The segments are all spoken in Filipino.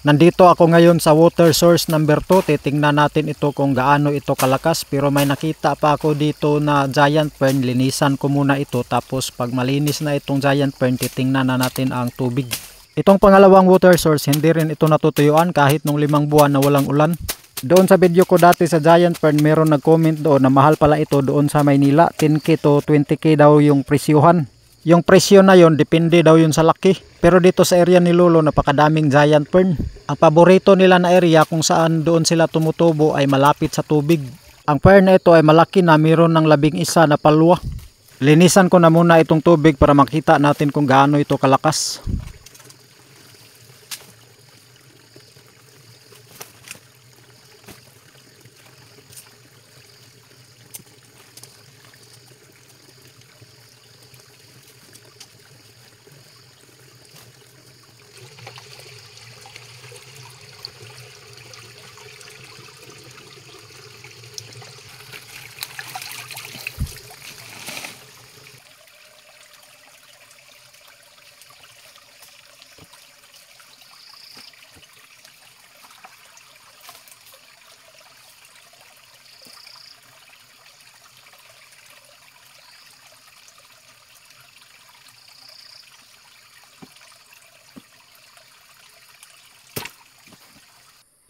Nandito ako ngayon sa water source number 2. Titingnan natin ito kung gaano ito kalakas. Pero may nakita pa ako dito na giant fern. Linisan ko muna ito. Tapos pag malinis na itong giant fern, titingnan na natin ang tubig. Itong pangalawang water source, hindi rin ito natutuyuan kahit nung 5 buwan na walang ulan. Doon sa video ko dati sa giant fern, meron nag-comment doon na mahal pala ito doon sa Maynila. 10k to 20k daw yung presyuhan. Yung presyo na yon, depende daw yun sa laki. Pero dito sa area ni Lolo, napakadaming giant fern. Ang paborito nila na area kung saan doon sila tumutubo ay malapit sa tubig. Ang fern na ito ay malaki na, mayroon ng 11 na palwa. Linisan ko na muna itong tubig para makita natin kung gaano ito kalakas.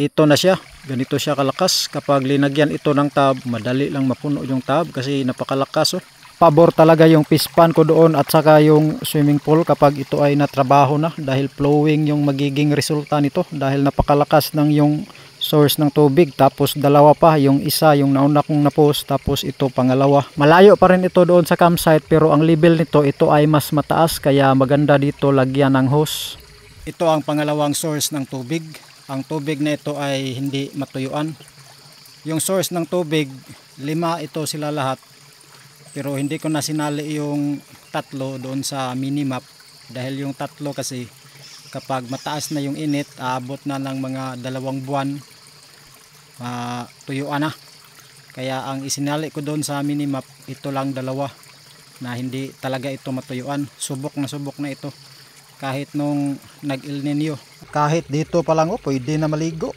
Ito na siya, ganito siya kalakas. Kapag linagyan ito ng tub, madali lang mapuno yung tub kasi napakalakas. Oh. Pabor talaga yung fish pond ko doon at saka yung swimming pool kapag ito ay natrabaho na, dahil flowing yung magiging resulta nito, dahil napakalakas ng yung source ng tubig. Tapos dalawa pa, yung isa yung nauna kong na-post, tapos ito pangalawa. Malayo pa rin ito doon sa campsite, pero ang level nito, ito ay mas mataas, kaya maganda dito lagyan ng hose. Ito ang pangalawang source ng tubig. Ang tubig na ito ay hindi matuyuan. Yung source ng tubig, 5 ito sila lahat. Pero hindi ko na sinali yung 3 doon sa minimap. Dahil yung 3 kasi kapag mataas na yung init, aabot na ng mga 2 buwan, tuyuan na. Kaya ang isinali ko doon sa minimap, ito lang 2 na hindi talaga ito matuyuan. Subok na ito. Kahit nung nag-El Nino. Kahit dito pa lang, pwede na maligo.